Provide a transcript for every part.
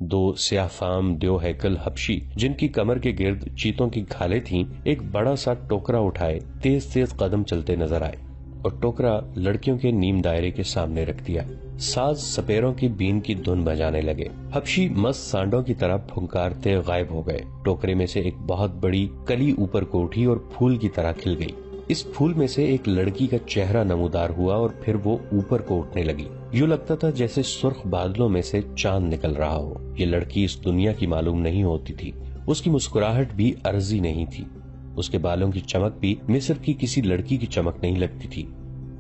دو سیاہ فام دیو ہیکل حبشی جن کی کمر کے گرد چیتوں کی کھالیں تھیں ایک بڑا سا ٹوکرا اٹھائے تیز تیز قدم چلتے نظر آئے اور ٹوکرا لڑکیوں کے نیم دائرے کے سامنے رکھ دیا۔ ساز سپیروں کی بین کی دھن بجانے لگے۔ حبشی مست سانڈوں کی طرح پھنکارتے غائب ہو گئے۔ ٹوکرے میں سے ایک بہت بڑی کلی اوپر کو اٹھی اور پھول کی طرح کھل گئی۔ اس پھول میں سے ایک لڑکی کا چہرہ نمودار ہوا اور پھر وہ اوپر کو اٹھنے لگی۔ یوں لگتا تھا جیسے سرخ بادلوں میں سے چاند نکل رہا ہو۔ یہ لڑکی اس دنیا کی معلوم نہیں ہوتی تھی۔ اس کی مسکراہٹ بھی عرضی نہیں تھی۔ اس کے بالوں کی چمک بھی مصر کی کسی لڑکی کی چمک نہیں لگتی تھی۔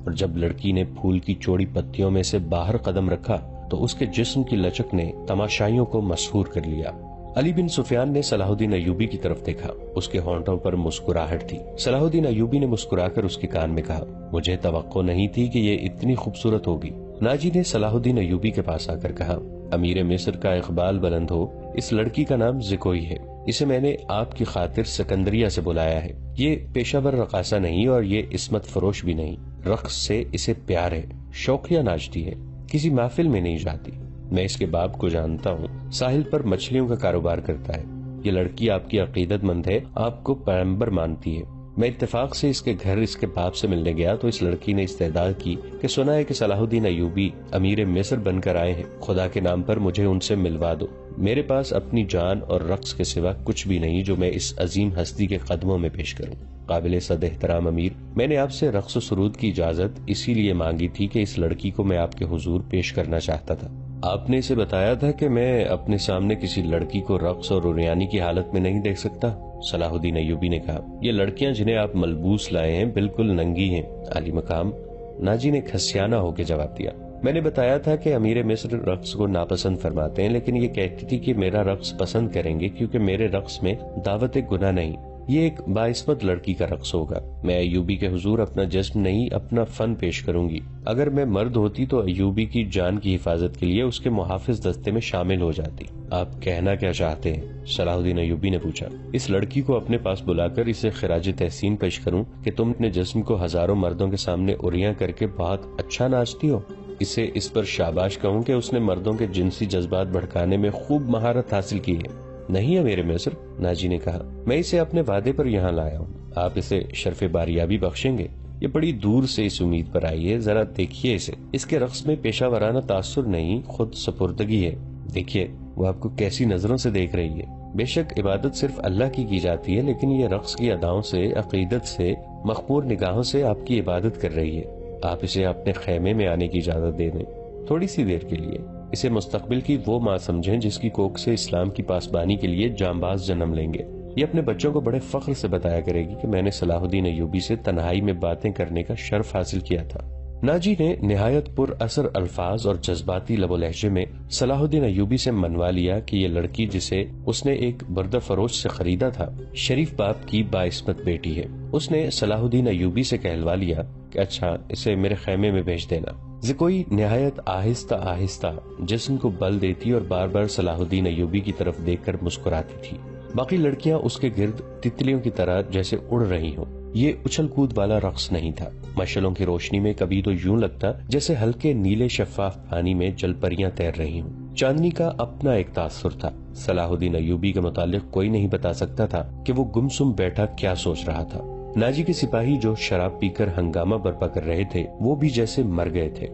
اور جب لڑکی نے پھول کی چوڑی پتیوں میں سے باہر قدم رکھا تو اس کے جسم کی لچک نے تماشائیوں کو مسحور کر لیا۔ علی بن سفیان نے صلاح الدین ایوبی کی طرف دیکھا۔ اس کے ہونٹوں پر مسکراہٹ تھی۔ صلاح الدین ایوبی نے مسکرا کر اس کے کان میں کہا، مجھے توقع نہیں تھی کہ یہ اتنی خوبصورت ہوگی۔ ناجی نے صلاح الدین ایوبی کے پاس آ کر کہا، امیر مصر کا اقبال بلند ہو، اس لڑکی کا نام زکوئی ہے۔ اسے میں نے آپ کی خاطر سکندریہ سے بلایا ہے۔ یہ پیشہ ور رقاصہ نہیں اور یہ عصمت فروش بھی نہیں۔ رقص سے اسے پیار ہے، شوقیہ ناچتی ہے، کسی محفل میں نہیں جاتی۔ میں اس کے باپ کو جانتا ہوں، ساحل پر مچھلیوں کا کاروبار کرتا ہے۔ یہ لڑکی آپ کی عقیدت مند ہے، آپ کو پیغمبر مانتی ہے۔ میں اتفاق سے اس کے گھر اس کے باپ سے ملنے گیا تو اس لڑکی نے استدعا کی کہ سنا ہے کہ صلاح الدین ایوبی امیر مصر بن کر آئے ہیں، خدا کے نام پر مجھے ان سے ملوا دو۔ میرے پاس اپنی جان اور رقص کے سوا کچھ بھی نہیں جو میں اس عظیم ہستی کے قدموں میں پیش کروں۔ قابل صد احترام امیر، میں نے آپ سے رقص و سرود کی اجازت اسی لیے مانگی تھی کہ اس لڑکی کو میں آپ کے حضور پیش کرنا چاہتا تھا۔ آپ نے اسے بتایا تھا کہ میں اپنے سامنے کسی لڑکی کو رقص اور عریانی کی حالت میں نہیں دیکھ سکتا؟ صلاح الدین ایوبی نے کہا، یہ لڑکیاں جنہیں آپ ملبوس لائے ہیں بالکل ننگی ہیں عالی مقام۔ ناجی نے کھسیانہ ہو کے جواب دیا، میں نے بتایا تھا کہ امیر مصر رقص کو ناپسند فرماتے ہیں، لیکن یہ کہتی تھی کہ میرا رقص پسند کریں گے کیونکہ میرے رقص میں دعوت گناہ نہیں، یہ ایک باعصمت لڑکی کا رقص ہوگا۔ میں ایوبی کے حضور اپنا جسم نہیں اپنا فن پیش کروں گی۔ اگر میں مرد ہوتی تو ایوبی کی جان کی حفاظت کے لیے اس کے محافظ دستے میں شامل ہو جاتی۔ آپ کہنا کیا چاہتے ہیں؟ صلاح الدین ایوبی نے پوچھا۔ اس لڑکی کو اپنے پاس بلا کر اسے خراج تحسین پیش کروں کہ تم اپنے جسم کو ہزاروں مردوں کے سامنے عریاں کر کے بہت اچھا ناچتی ہو؟ اسے اس پر شاباش کہوں کہ اس نے مردوں کے جنسی جذبات بھڑکانے میں خوب مہارت حاصل کی ہے؟ نہیں ہے میرے مصر، ناجی نے کہا، میں اسے اپنے وعدے پر یہاں لایا ہوں۔ آپ اسے شرف باریابی بخشیں گے؟ یہ بڑی دور سے اس امید پر آئی ہے، ذرا دیکھیے اسے۔ اس کے رقص میں پیشہ ورانہ تاثر نہیں، خود سپردگی ہے۔ دیکھیے وہ آپ کو کیسی نظروں سے دیکھ رہی ہے۔ بے شک عبادت صرف اللہ کی جاتی ہے، لیکن یہ رقص کی اداؤں سے، عقیدت سے، مخمور نگاہوں سے آپ کی عبادت کر رہی ہے۔ آپ اسے اپنے خیمے میں آنے کی اجازت دے دیں، تھوڑی سی دیر کے لیے۔ اسے مستقبل کی وہ ماں سمجھیں جس کی کوکھ سے اسلام کی پاسبانی کے لیے جانباز جنم لیں گے۔ یہ اپنے بچوں کو بڑے فخر سے بتایا کرے گی کہ میں نے صلاح الدین ایوبی سے تنہائی میں باتیں کرنے کا شرف حاصل کیا تھا۔ ناجی نے نہایت پر اثر الفاظ اور جذباتی لب و لہجے میں صلاح الدین ایوبی سے منوا لیا کہ یہ لڑکی جسے اس نے ایک بردہ فروش سے خریدا تھا، شریف باپ کی باعصمت بیٹی ہے۔ اس نے صلاح الدین ایوبی سے کہلوا لیا کہ اچھا اسے میرے خیمے میں بھیج دینا۔ زکوئی نہایت آہستہ آہستہ جسم کو بل دیتی اور بار بار صلاح الدین ایوبی کی طرف دیکھ کر مسکراتی تھی۔ باقی لڑکیاں اس کے گرد تتلیوں کی طرح جیسے اڑ رہی ہوں۔ یہ اچھل کود والا رقص نہیں تھا۔ مشعلوں کی روشنی میں کبھی تو یوں لگتا جیسے ہلکے نیلے شفاف پانی میں جل پریاں تیر رہی ہوں۔ چاندنی کا اپنا ایک تاثر تھا۔ صلاح الدین ایوبی کے متعلق کوئی نہیں بتا سکتا تھا کہ وہ گمسم بیٹھا کیا سوچ رہا تھا۔ ناجی کے سپاہی جو شراب پی کر ہنگامہ برپا کر رہے تھے وہ بھی جیسے مر گئے تھے۔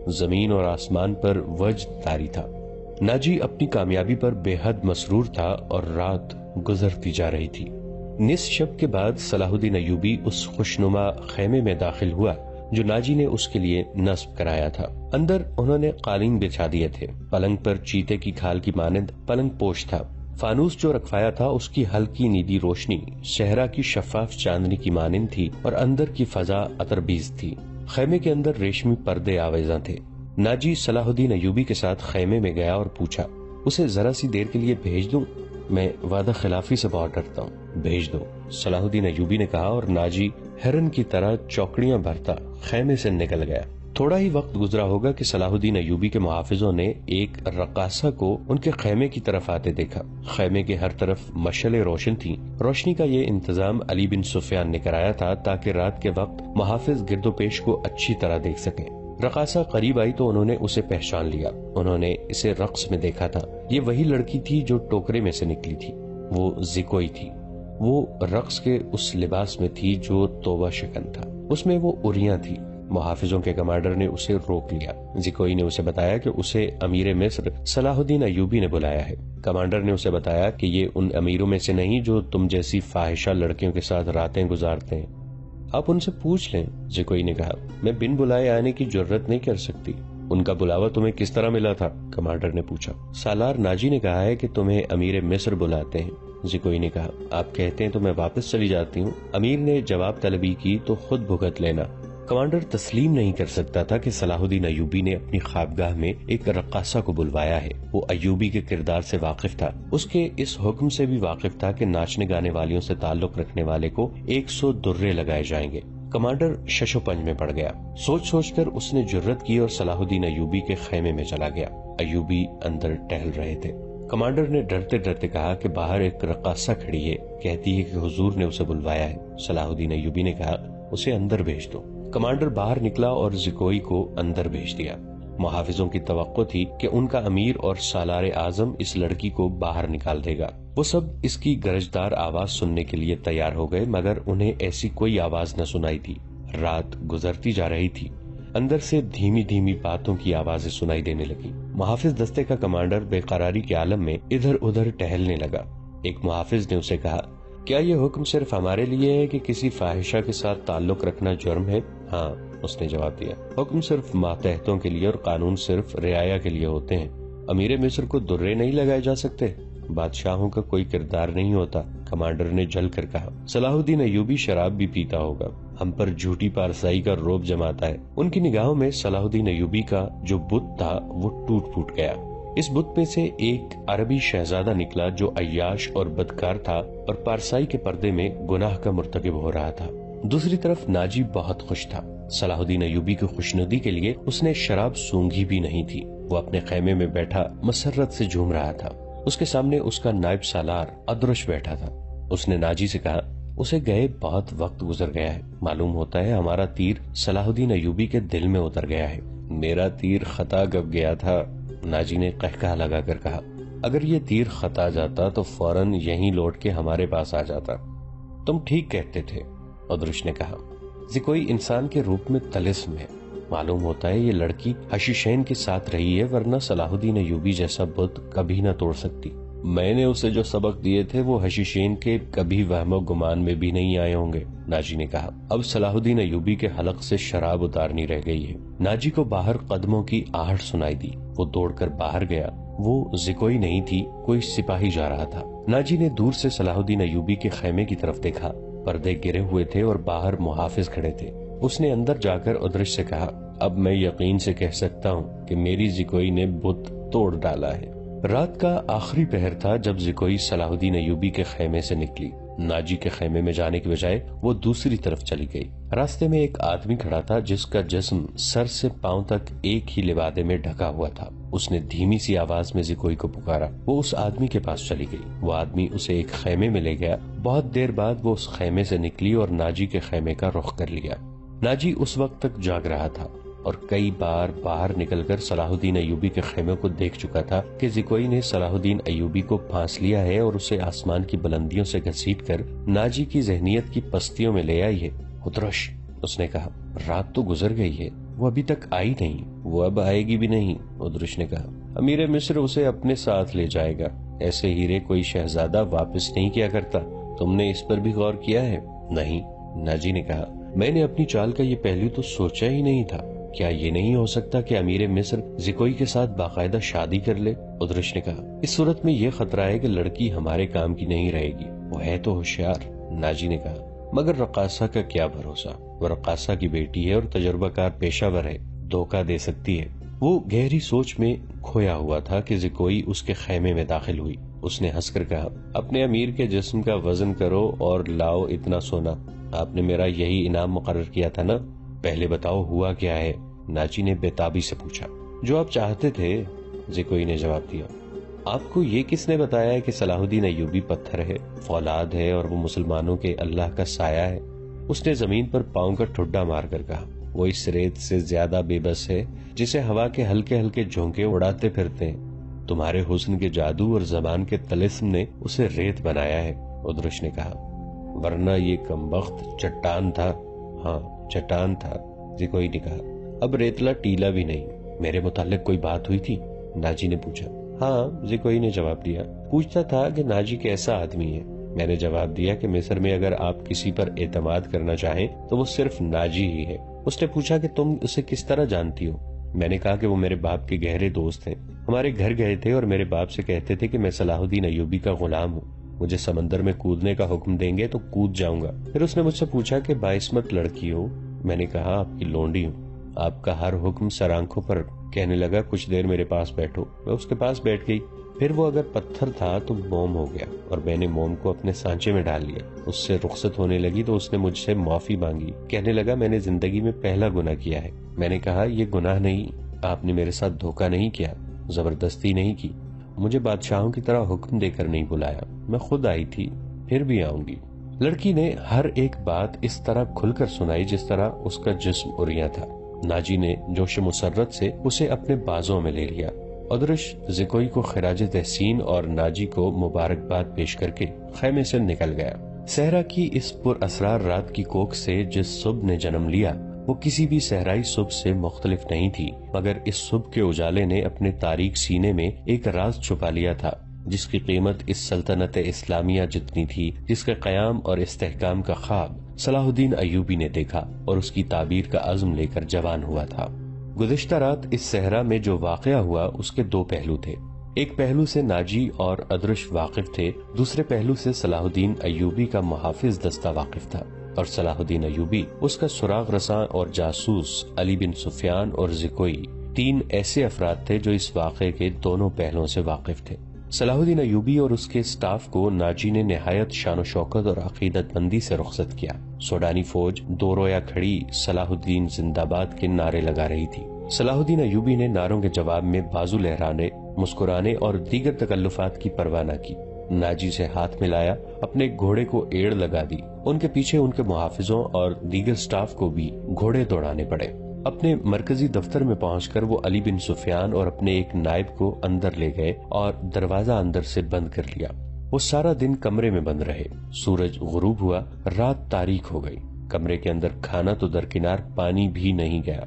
زمین اور آسمان پر وجد طاری تھا۔ ناجی اپنی کامیابی پر بے حد مسرور تھا اور رات گزرتی جا رہی تھی۔ نصف شب کے بعد صلاح الدین ایوبی اس خوشنما خیمے میں داخل ہوا جو ناجی نے اس کے لیے نصب کرایا تھا۔ اندر انہوں نے قالین بچھا دیے تھے۔ پلنگ پر چیتے کی کھال کی مانند پلنگ پوش تھا۔ فانوس جو رکھوایا تھا اس کی ہلکی نیلی روشنی صحرا کی شفاف چاندنی کی مانند تھی اور اندر کی فضا عطربیز تھی۔ خیمے کے اندر ریشمی پردے آویزاں تھے۔ ناجی صلاح الدین ایوبی کے ساتھ خیمے میں گیا اور پوچھا، اسے ذرا سی دیر کے لیے بھیج دوں؟ میں وعدہ خلافی سے بہت ڈرتا ہوں۔ بھیج دو، صلاح الدین ایوبی نے کہا، اور ناجی ہرن کی طرح چوکڑیاں بھرتا خیمے سے نکل گیا۔ تھوڑا ہی وقت گزرا ہوگا کہ صلاح الدین ایوبی کے محافظوں نے ایک رقاصہ کو ان کے خیمے کی طرف آتے دیکھا۔ خیمے کے ہر طرف مشعلیں روشن تھیں۔ روشنی کا یہ انتظام علی بن سفیان نے کرایا تھا تاکہ رات کے وقت محافظ گرد و پیش کو اچھی طرح دیکھ سکیں۔ رقاصہ قریب آئی تو انہوں نے اسے پہچان لیا. انہوں نے اسے رقص میں دیکھا تھا. یہ وہی لڑکی تھی جو ٹوکرے میں سے نکلی تھی. وہ زکوئی تھی. وہ رقص کے اس لباس میں تھی جو توبہ شکن تھا. اس میں وہ اریاں تھی. محافظوں کے کمانڈر نے اسے روک لیا. زکوئی نے اسے بتایا کہ اسے امیر مصر صلاح الدین ایوبی نے بلایا ہے. کمانڈر نے اسے بتایا کہ یہ ان امیروں میں سے نہیں جو تم جیسی فاحشہ لڑکیوں کے ساتھ راتیں گزارتے ہیں. آپ ان سے پوچھ لیں. زکوئی نے کہا. میں بن بلائے آنے کی جرت نہیں کر سکتی. ان کا بلاوا تمہیں کس طرح ملا تھا؟ کمانڈر نے پوچھا. سالار ناجی نے کہا ہے کہ تمہیں امیر مصر بلاتے ہیں. زکوئی نے کہا. آپ کہتے ہیں تو میں واپس چلی جاتی ہوں. امیر نے جواب طلبی کی تو خود بھگت لینا. کمانڈر تسلیم نہیں کر سکتا تھا کہ صلاح الدین ایوبی نے اپنی خوابگاہ میں ایک رقاصہ کو بلوایا ہے. وہ ایوبی کے کردار سے واقف تھا. اس کے اس حکم سے بھی واقف تھا کہ ناچنے گانے والیوں سے تعلق رکھنے والے کو 100 درے لگائے جائیں گے. کمانڈر شش و پنج میں پڑ گیا. سوچ سوچ کر اس نے جرت کی اور صلاح الدین ایوبی کے خیمے میں چلا گیا. ایوبی اندر ٹہل رہے تھے. کمانڈر نے ڈرتے ڈرتے کہا کہ باہر ایک رقاصہ کھڑی ہے, کہتی ہے کہ حضور نے اسے بلوایا ہے. صلاح الدین ایوبی نے کہا. اسے اندر بھیج دو. کمانڈر باہر نکلا اور زکوئی کو اندر بھیج دیا. محافظوں کی توقع تھی کہ ان کا امیر اور سالار اعظم اس لڑکی کو باہر نکال دے گا. وہ سب اس کی گرجدار آواز سننے کے لیے تیار ہو گئے, مگر انہیں ایسی کوئی آواز نہ سنائی دی. رات گزرتی جا رہی تھی. اندر سے دھیمی دھیمی باتوں کی آوازیں سنائی دینے لگی. محافظ دستے کا کمانڈر بے قراری کے عالم میں ادھر ادھر ٹہلنے لگا. ایک محافظ نے اسے کہا. کیا یہ حکم صرف ہمارے لیے ہے کہ کسی فاحشہ کے ساتھ تعلق رکھنا جرم ہے؟ ہاں, اس نے جواب دیا. حکم صرف ماتحتوں کے لیے اور قانون صرف رعایا کے لیے ہوتے ہیں. امیر مصر کو درے نہیں لگائے جا سکتے. بادشاہوں کا کوئی کردار نہیں ہوتا. کمانڈر نے جل کر کہا. صلاح الدین ایوبی شراب بھی پیتا ہوگا. ہم پر جھوٹی پارسائی کا روب جماتا ہے. ان کی نگاہوں میں صلاح الدین ایوبی کا جو بت تھا وہ ٹوٹ پھوٹ گیا. اس بت میں سے ایک عربی شہزادہ نکلا جو عیاش اور بدکار تھا اور پارسائی کے پردے میں گناہ کا مرتکب ہو رہا تھا. دوسری طرف ناجی بہت خوش تھا. صلاح الدین ایوبی کی خوشنودی کے لیے اس نے شراب سونگھی بھی نہیں تھی. وہ اپنے خیمے میں بیٹھا مسرت سے جھوم رہا تھا. اس کے سامنے اس کا نائب سالار ادرش بیٹھا تھا. اس نے ناجی سے کہا. اسے گئے بہت وقت گزر گیا ہے. معلوم ہوتا ہے ہمارا تیر صلاح الدین ایوبی کے دل میں اتر گیا ہے. میرا تیر خطا کب گیا تھا؟ ناجی نے قہقہہ لگا کر کہا. اگر یہ تیر خطا جاتا تو فوراً یہیں لوٹ کے ہمارے پاس آ جاتا. تم ٹھیک کہتے تھے, ادرش نے کہا. زکوئی انسان کے روپ میں طلسم ہے. معلوم ہوتا ہے یہ لڑکی حشیشین کے ساتھ رہی ہے, ورنہ صلاح الدین ایوبی جیسا بت کبھی نہ توڑ سکتی. میں نے اسے جو سبق دیے تھے وہ حشیشین کے کبھی وہم و گمان میں بھی نہیں آئے ہوں گے, ناجی نے کہا. اب صلاح الدین ایوبی کے حلق سے شراب اتارنی رہ گئی ہے. ناجی کو باہر قدموں کی آہٹ سنائی دی. وہ دوڑ کر باہر گیا. وہ زکوئی نہیں تھی, کوئی سپاہی جا رہا تھا. ناجی نے دور سے صلاح الدین ایوبی کے خیمے کی طرف دیکھا. پردے گرے ہوئے تھے اور باہر محافظ کھڑے تھے. اس نے اندر جا کر ادرش سے کہا. اب میں یقین سے کہہ سکتا ہوں کہ میری زکوئی نے بت توڑ ڈالا ہے. رات کا آخری پہر تھا جب زکوئی صلاح الدین ایوبی کے خیمے سے نکلی. ناجی کے خیمے میں جانے کے بجائے وہ دوسری طرف چلی گئی. راستے میں ایک آدمی کھڑا تھا جس کا جسم سر سے پاؤں تک ایک ہی لبادے میں ڈھکا ہوا تھا. اس نے دھیمی سی آواز میں زکوئی کو پکارا. وہ اس آدمی کے پاس چلی گئی. وہ آدمی اسے ایک خیمے میں لے گیا. بہت دیر بعد وہ اس خیمے سے نکلی اور ناجی کے خیمے کا رخ کر لیا. ناجی اس وقت تک جاگ رہا تھا اور کئی بار باہر نکل کر صلاح الدین ایوبی کے خیمے کو دیکھ چکا تھا کہ زکوئی نے صلاح الدین ایوبی کو پھانس لیا ہے اور اسے آسمان کی بلندیوں سے گھسیٹ کر ناجی کی ذہنیت کی پستیوں میں لے آئی ہے. ادرش, اس نے کہا. رات تو گزر گئی ہے, وہ ابھی تک آئی نہیں. وہ اب آئے گی بھی نہیں, ادرش نے کہا. امیر مصر اسے اپنے ساتھ لے جائے گا. ایسے ہیرے کوئی شہزادہ واپس نہیں کیا کرتا. تم نے اس پر بھی غور کیا ہے؟ نہیں, ناجی نے کہا. میں نے اپنی چال کا یہ پہلو تو سوچا ہی نہیں تھا. کیا یہ نہیں ہو سکتا کہ امیر مصر زکوئی کے ساتھ باقاعدہ شادی کر لے؟ ادرش نے کہا. اس صورت میں یہ خطرہ ہے کہ لڑکی ہمارے کام کی نہیں رہے گی. وہ ہے تو ہوشیار, ناجی نے کہا. مگر رقاصہ کا کیا بھروسہ؟ وہ رقاصہ کی بیٹی ہے اور تجربہ کار پیشہ ور ہے, دھوکہ دے سکتی ہے. وہ گہری سوچ میں کھویا ہوا تھا کہ زکوئی اس کے خیمے میں داخل ہوئی. اس نے ہنس کر کہا. اپنے امیر کے جسم کا وزن کرو اور لاؤ اتنا سونا. آپ نے میرا یہی انعام مقرر کیا تھا نا؟ پہلے بتاؤ ہوا کیا ہے؟ ناجی نے بےتابی سے پوچھا. جو آپ چاہتے تھے, زکوئی نے جواب دیا. آپ کو یہ کس نے بتایا ہے کہ صلاح الدین ایوبی پتھر ہے, فولاد ہے اور وہ مسلمانوں کے اللہ کا سایہ ہے؟ اس نے زمین پر پاؤں کا ٹھڈا مار کر کہا. وہ اس ریت سے زیادہ بے بس ہے جسے ہوا کے ہلکے ہلکے جھونکے اڑاتے پھرتے ہیں۔ تمہارے حسن کے جادو اور زبان کے طلسم نے اسے ریت بنایا ہے، ادرش نے کہا، ورنہ یہ کمبخت چٹان تھا۔ ہاں چٹان تھا، زکوئی نے کہا، اب ریتلا ٹیلا بھی نہیں۔ میرے متعلق کوئی بات ہوئی تھی؟ ناجی نے پوچھا۔ ہاں، زکوئی نے جواب دیا، پوچھتا تھا کہ ناجی کیسا آدمی ہے۔ میں نے جواب دیا کہ مصر میں اگر آپ کسی پر اعتماد کرنا چاہیں تو وہ صرف ناجی ہی ہے۔ اس نے پوچھا کہ تم اسے کس طرح جانتی ہو؟ میں نے کہا کہ وہ میرے باپ کے گہرے دوست ہیں، ہمارے گھر گئے تھے اور میرے باپ سے کہتے تھے کہ میں صلاح الدین ایوبی کا غلام ہوں، مجھے سمندر میں کودنے کا حکم دیں گے تو کود جاؤں گا۔ پھر اس نے مجھ سے پوچھا کہ باعصمت لڑکی ہو؟ میں نے کہا آپ کی لونڈی ہوں، آپ کا ہر حکم سر آنکھوں پر۔ کہنے لگا کچھ دیر میرے پاس بیٹھو۔ میں اس کے پاس بیٹھ گئی، پھر وہ اگر پتھر تھا تو موم ہو گیا اور میں نے موم کو اپنے سانچے میں ڈال لیا۔ اس سے رخصت ہونے لگی تو اس نے مجھ سے معافی مانگی، کہنے لگا میں نے زندگی میں پہلا گناہ کیا ہے۔ میں نے کہا یہ گناہ نہیں، آپ نے میرے ساتھ دھوکہ نہیں کیا، زبردستی نہیں کی، مجھے بادشاہوں کی طرح حکم دے کر نہیں بلایا، میں خود آئی تھی، پھر بھی آؤں گی۔ لڑکی نے ہر ایک بات اس طرح کھل کر سنائی جس طرح اس کا جسم اڑیا تھا۔ ناجی نے جوش مسرت سے اسے اپنے بازوں میں لے لیا۔ ادرش زکوئی کو خراج تحسین اور ناجی کو مبارکباد پیش کر کے خیمے سے نکل گیا۔ صحرا کی اس پر اسرار رات کی کوکھ سے جس صبح نے جنم لیا وہ کسی بھی صحرائی صبح سے مختلف نہیں تھی، مگر اس صبح کے اجالے نے اپنے تاریک سینے میں ایک راز چھپا لیا تھا جس کی قیمت اس سلطنت اسلامیہ جتنی تھی جس کے قیام اور استحکام کا خواب صلاح الدین ایوبی نے دیکھا اور اس کی تعبیر کا عزم لے کر جوان ہوا تھا۔ گزشتہ رات اس صحرا میں جو واقعہ ہوا اس کے دو پہلو تھے، ایک پہلو سے ناجی اور ادرش واقف تھے، دوسرے پہلو سے صلاح الدین ایوبی کا محافظ دستہ واقف تھا، اور صلاح الدین ایوبی، اس کا سراغ رساں اور جاسوس علی بن سفیان اور زکوئی، تین ایسے افراد تھے جو اس واقعے کے دونوں پہلوؤں سے واقف تھے۔ صلاح الدین ایوبی اور اس کے اسٹاف کو ناجی نے نہایت شان و شوکت اور عقیدت مندی سے رخصت کیا۔ سوڈانی فوج دو رویا کھڑی صلاح الدین زندہ باد کے نعرے لگا رہی تھی۔ صلاح الدین ایوبی نے نعروں کے جواب میں بازو لہرانے، مسکرانے اور دیگر تکلفات کی پرواہ نہ کی۔ ناجی سے ہاتھ ملایا، اپنے گھوڑے کو ایڑ لگا دی، ان کے پیچھے ان کے محافظوں اور دیگر سٹاف کو بھی گھوڑے دوڑانے پڑے۔ اپنے مرکزی دفتر میں پہنچ کر وہ علی بن سفیان اور اپنے ایک نائب کو اندر لے گئے اور دروازہ اندر سے بند کر لیا۔ وہ سارا دن کمرے میں بند رہے۔ سورج غروب ہوا، رات تاریک ہو گئی۔ کمرے کے اندر کھانا تو درکنار پانی بھی نہیں گیا۔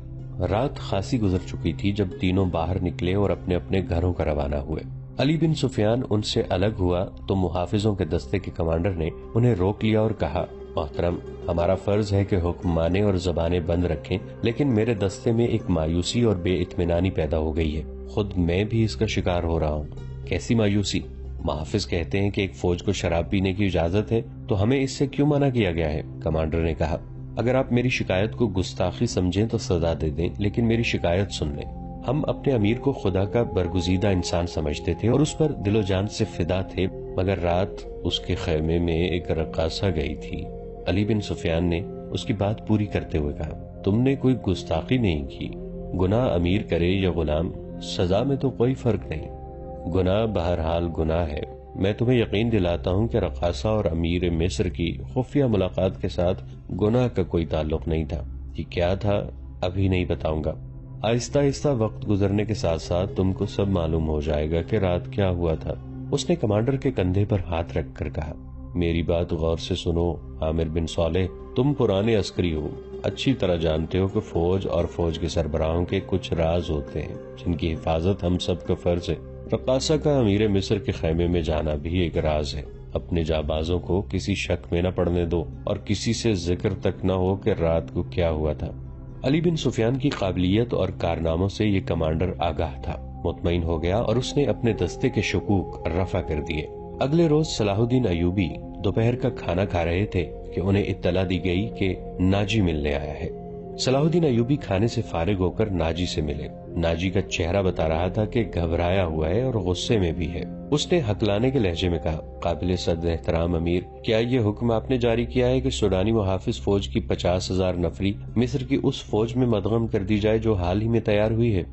رات خاصی گزر چکی تھی جب تینوں باہر نکلے اور اپنے اپنے گھروں کا روانہ ہوئے۔ علی بن سفیان ان سے الگ ہوا تو محافظوں کے دستے کے کمانڈر نے انہیں روک لیا اور کہا، محترم، ہمارا فرض ہے کہ حکم مانے اور زبانیں بند رکھیں، لیکن میرے دستے میں ایک مایوسی اور بے اطمینانی پیدا ہو گئی ہے، خود میں بھی اس کا شکار ہو رہا ہوں۔ کیسی مایوسی؟ محافظ کہتے ہیں کہ ایک فوج کو شراب پینے کی اجازت ہے تو ہمیں اس سے کیوں منع کیا گیا ہے؟ کمانڈر نے کہا، اگر آپ میری شکایت کو گستاخی سمجھیں تو سزا دے دیں، لیکن میری شکایت سن لیں۔ ہم اپنے امیر کو خدا کا برگزیدہ انسان سمجھتے تھے اور اس پر دل و جان سے فدا تھے، مگر رات اس کے خیمے میں ایک رقاصہ گئی تھی۔ علی بن سفیان نے اس کی بات پوری کرتے ہوئے کہا، تم نے کوئی گستاخی نہیں کی، گناہ امیر کرے یا غلام، سزا میں تو کوئی فرق نہیں، گناہ بہرحال گناہ ہے۔ میں تمہیں یقین دلاتا ہوں کہ رقاصہ اور امیر مصر کی خفیہ ملاقات کے ساتھ گناہ کا کوئی تعلق نہیں تھا۔ یہ کیا تھا ابھی نہیں بتاؤں گا، آہستہ آہستہ وقت گزرنے کے ساتھ ساتھ تم کو سب معلوم ہو جائے گا کہ رات کیا ہوا تھا۔ اس نے کمانڈر کے کندھے پر ہاتھ رکھ کر کہا، میری بات غور سے سنو عامر بن صالح، تم پرانے عسکری ہو، اچھی طرح جانتے ہو کہ فوج اور فوج کے سربراہوں کے کچھ راز ہوتے ہیں جن کی حفاظت ہم سب کا فرض ہے۔ رقاصہ کا امیر مصر کے خیمے میں جانا بھی ایک راز ہے۔ اپنے جانبازوں کو کسی شک میں نہ پڑنے دو اور کسی سے ذکر تک نہ ہو کہ رات کو کیا ہوا تھا۔ علی بن سفیان کی قابلیت اور کارناموں سے یہ کمانڈر آگاہ تھا، مطمئن ہو گیا اور اس نے اپنے دستے کے شکوک رفع کر دیے۔ اگلے روز صلاح الدین ایوبی دوپہر کا کھانا کھا رہے تھے کہ انہیں اطلاع دی گئی کہ ناجی ملنے آیا ہے۔ صلاح الدین ایوبی کھانے سے فارغ ہو کر ناجی سے ملے۔ ناجی کا چہرہ بتا رہا تھا کہ گھبرایا ہوا ہے اور غصے میں بھی ہے۔ اس نے ہکلانے کے لہجے میں کہا، قابل صدر احترام امیر، کیا یہ حکم آپ نے جاری کیا ہے کہ سوڈانی محافظ فوج کی 50,000 نفری مصر کی اس فوج میں مدغم کر دی جائے جو حال ہی میں تیار ہوئی ہے؟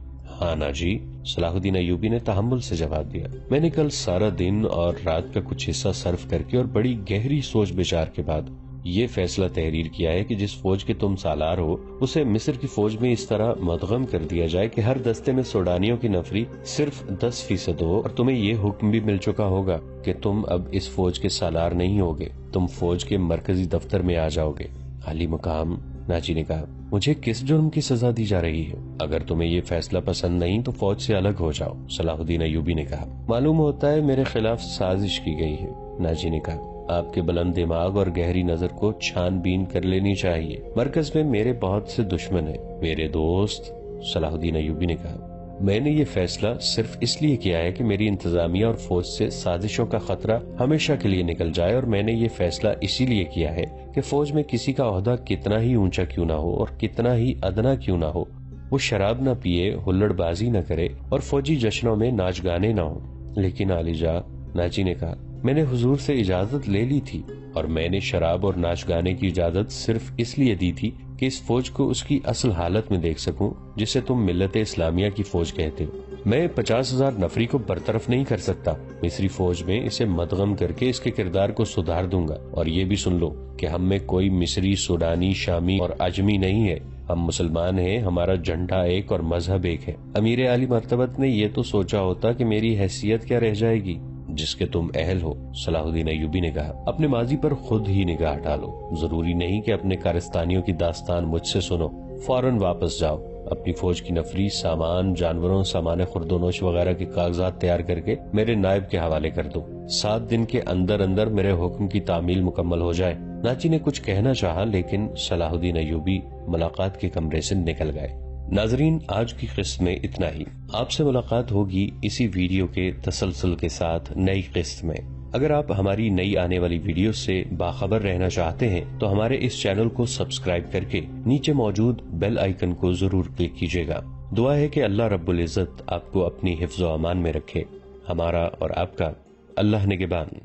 ہاں ناجی، صلاح الدین ایوبی نے تحمل سے جواب دیا، میں نے کل سارا دن اور رات کا کچھ حصہ صرف کر کے اور بڑی گہری سوچ بچار کے بعد یہ فیصلہ تحریر کیا ہے کہ جس فوج کے تم سالار ہو اسے مصر کی فوج میں اس طرح مدغم کر دیا جائے کہ ہر دستے میں سوڈانیوں کی نفری صرف 10% ہو، اور تمہیں یہ حکم بھی مل چکا ہوگا کہ تم اب اس فوج کے سالار نہیں ہوگے، تم فوج کے مرکزی دفتر میں آ جاؤ گے۔ عالی مقام ناجی نے کہا، مجھے کس جرم کی سزا دی جا رہی ہے؟ اگر تمہیں یہ فیصلہ پسند نہیں تو فوج سے الگ ہو جاؤ، صلاح الدین ایوبی نے کہا۔ معلوم ہوتا ہے میرے خلاف سازش کی گئی ہے، ناجی نے کہا۔ آپ کے بلند دماغ اور گہری نظر کو چھان بین کر لینی چاہیے۔ مرکز میں میرے بہت سے دشمن ہیں میرے دوست، صلاح الدین ایوبی نے کہا۔ میں نے یہ فیصلہ صرف اس لیے کیا ہے کہ میری انتظامیہ اور فوج سے سازشوں کا خطرہ ہمیشہ کے لیے نکل جائے، اور میں نے یہ فیصلہ اسی لیے کیا ہے کہ فوج میں کسی کا عہدہ کتنا ہی اونچا کیوں نہ ہو اور کتنا ہی ادنا کیوں نہ ہو، وہ شراب نہ پیے، ہلڑ بازی نہ کرے اور فوجی جشنوں میں ناچ گانے نہ ہو۔ لیکن عالی جا، ناجی نے کہا، میں نے حضور سے اجازت لے لی تھی، اور میں نے شراب اور ناچ گانے کی اجازت صرف اس لیے دی تھی کہ اس فوج کو اس کی اصل حالت میں دیکھ سکوں جسے تم ملت اسلامیہ کی فوج کہتے ہو۔ میں 50,000 نفری کو برطرف نہیں کر سکتا، مصری فوج میں اسے مدغم کر کے اس کے کردار کو سدھار دوں گا۔ اور یہ بھی سن لو کہ ہم میں کوئی مصری، سوڈانی، شامی اور عجمی نہیں ہے، ہم مسلمان ہیں، ہمارا جھنڈا ایک اور مذہب ایک ہے۔ امیر عالی مرتبت نے یہ تو سوچا ہوتا کہ میری حیثیت کیا رہ جائے گی جس کے تم اہل ہو، صلاح الدین ایوبی نے کہا۔ اپنے ماضی پر خود ہی نگاہ ڈالو، ضروری نہیں کہ اپنے کارستانیوں کی داستان مجھ سے سنو، فوراً واپس جاؤ، اپنی فوج کی نفری، سامان، جانوروں، سامان خورد و نوش وغیرہ کے کاغذات تیار کر کے میرے نائب کے حوالے کر دو۔ 7 دن کے اندر اندر میرے حکم کی تعمیل مکمل ہو جائے۔ ناجی نے کچھ کہنا چاہا لیکن صلاح الدین ایوبی ملاقات کے کمرے سے نکل گئے۔ ناظرین، آج کی قسط میں اتنا ہی۔ آپ سے ملاقات ہوگی اسی ویڈیو کے تسلسل کے ساتھ نئی قسط میں۔ اگر آپ ہماری نئی آنے والی ویڈیو سے باخبر رہنا چاہتے ہیں تو ہمارے اس چینل کو سبسکرائب کر کے نیچے موجود بیل آئیکن کو ضرور کلک کیجیے گا۔ دعا ہے کہ اللہ رب العزت آپ کو اپنی حفظ و امان میں رکھے۔ ہمارا اور آپ کا اللہ نگہبان۔